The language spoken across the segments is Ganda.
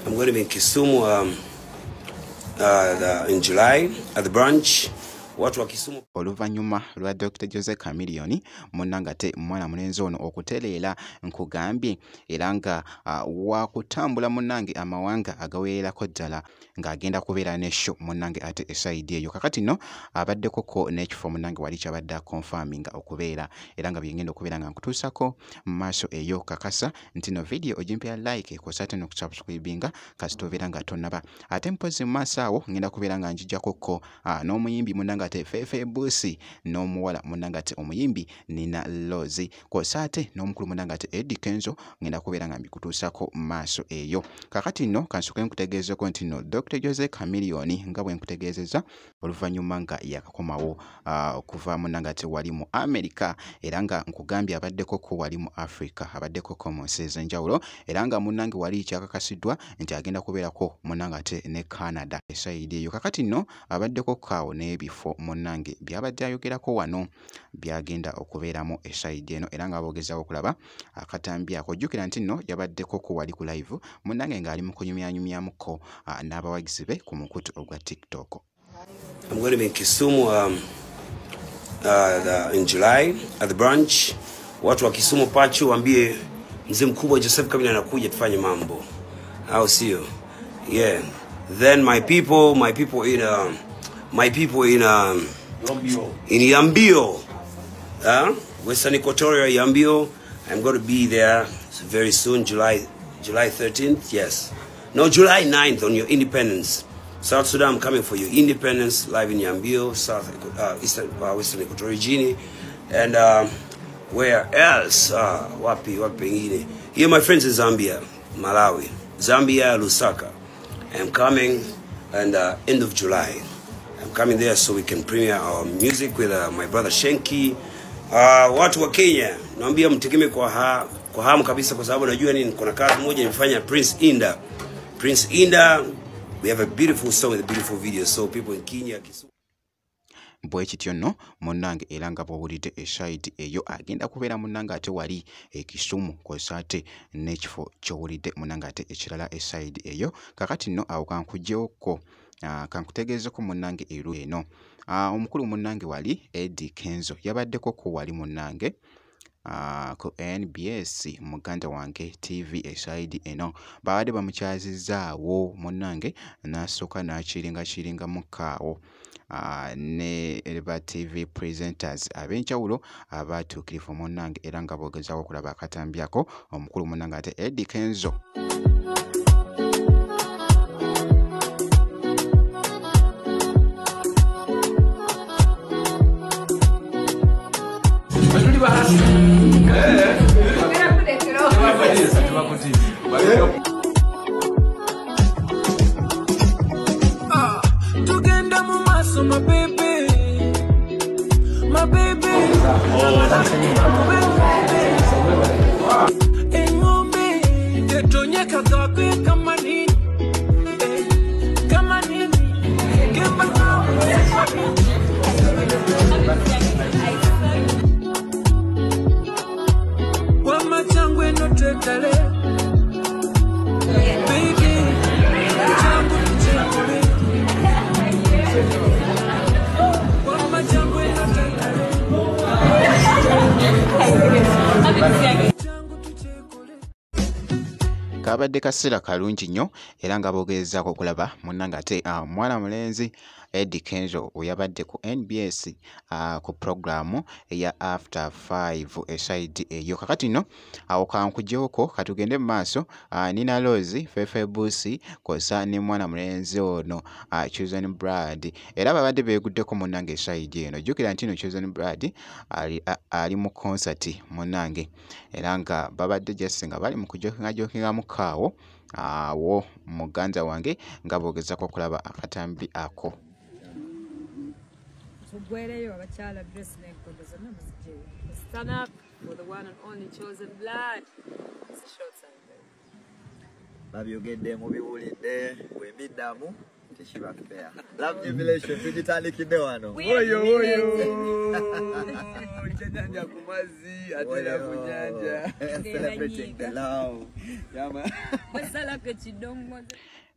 I'm going to be in Kisumu in July at the branch. Watu wa Kisumu. Oluvanyuma lwa Dr. Jose Chameleone munangate mwana mulenzi ono okutereera nkugambye era nga wakutambula munange amawanga agawererako ddala ng'agenda kubeera ne show munange ate eside eyo kakati no abaddeko ko n'ekifo munange wali kyabadde confirming okubeera era nga byengenda okubeera nga nkutuusako mu maaso eyo kakasa nti no video ogimpya like kw'osaate n'okusubscribinga kasita obeera nga tonnaba ate mpozi mu maaso awo ngenda kubeera nga njijjako ko n'omuyimbi munange ate Fefe Busi n'omuwala munangate omuyimbi Nina Lozi kw'osaate n'omukulu munangate Eddie Kenzo ngenda kubeera nga mbikutuusako maaso eyo kakati no kansuke nkutegeezeko nti no Dr. Jose Chameleone nga bwe nkutegeezeza oluvannyuma nga yakakomawo okuva munangate wali mu America era nga nkugambye abaddeko ko wali mu Africa abaddeko ko mu nsi ez'enjawulo era nga munange wali kyakakasiddwa nti agenda kubeerako munangate ne Canada esayidi eyo kakati no abaddeko kaawo n'ebifo munange byabadde ayogerako wano byagenda okubeeramu esayidi eno era nga bogezawo okulaba akatambi ako jjukira nti nno yabaddeko ku wali ku live munange ng'ali mu kunyumyanyumyamuko n'abawagizi be ku mukutu ogwa TikTok. I'm going to be in Kisumu in July at the branch. Watu wa Kisumu Pachu waambie mzee mkubwa Joseph Kabila anakuja tufanye mambo. Au sio? Yeah. Then my people in Yambio, Western Equatoria, Yambio. I'm going to be there very soon, July 13th. Yes, no, July 9th on your independence. South Sudan, I'm coming for your independence live in Yambio, Western Equatoria, Guinea, and where else? Wapi. Here, my friends in Zambia, Malawi, Zambia, Lusaka. I'm coming, and end of July. I'm coming there so we can premiere our music with my brother Shenki. Watu wa Kenya, naambia mtegemee kwa hamu kabisa kwa sababu najua nini kuna kazi moja nimefanya Prince Inda. We have a beautiful song with a beautiful video, so people in Kenya bwe kityo nno munnange era nga bw'owulidde esayidi eyo agenda kubeera munnange ate wali Kisumu kw'osaate n'ekifo ky'owulidde munnange ate ekirala esayidi eyo kakati nno awo kankuggyewoko kankutegeezeko munnange eru eno omukulu munnange wali Eddie Kenzo yabaddeko ku wali munnange ku NBS muganda wange TV esayidi eno babadde bamukyazizaawo munnange n'asooka n'akiringa mukaawo ne ba TV presenters ab'enjawulo abatuukirivu munnange era nga bogezawo okulaba akatambyako omukulu munnange ate Eddie Kenzo. Kabadde kaseera kalungi nnyo era nga bogezaako okulaba munnange ate mwana mulenzi Eddie Kenzo oyabadde ku NBS ku programu eya After 5 esayidi eyo kakati nno awo kankuggyewoko katugende mu maaso Nina Lozi Fefe Busi kosa ne mwana mulenzi ono Chosen Brad era babadde beeguddeko munnange esayidi eno jjukira nti no Chosen Brad ali mu concert munnange era nga babadde just nga bali mu kujokinga mukaawo awo muganda wange nga bogezaako okulaba akatambi ako. Stand up for the one and only Chosen Blood. It's a short time. Babyogedde mubiwulidde bwe mbiddamu Love jubilation, tujitali kidewano. Oyo. Chanyanja kumazi, atela kunyanja. Celebrating the love. Yama. Basala ke chidongo.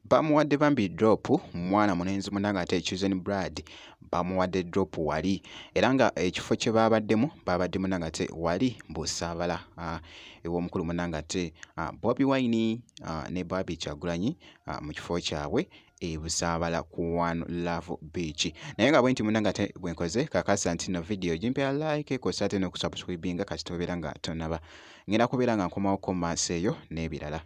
Bamuwadde bambi drop mwana munenzi munanga ate Chosen Brad bamuwadde drop wali era nga ekifo kye babaddemu munanga ate wali Busaabala ewo omukulu munanga ate Bobi Wine ne Barbie Kyagulanyi mu kifo kyabwe Busaabala ku One Love Beach naye nga bwenti munanga ate bwenkoze kakasa nti no video jimpya like ko sate no kusubscribinga kasitobera nga tonaba ngenda kubeera nga nkomawo ko maaso eyo n'ebirala.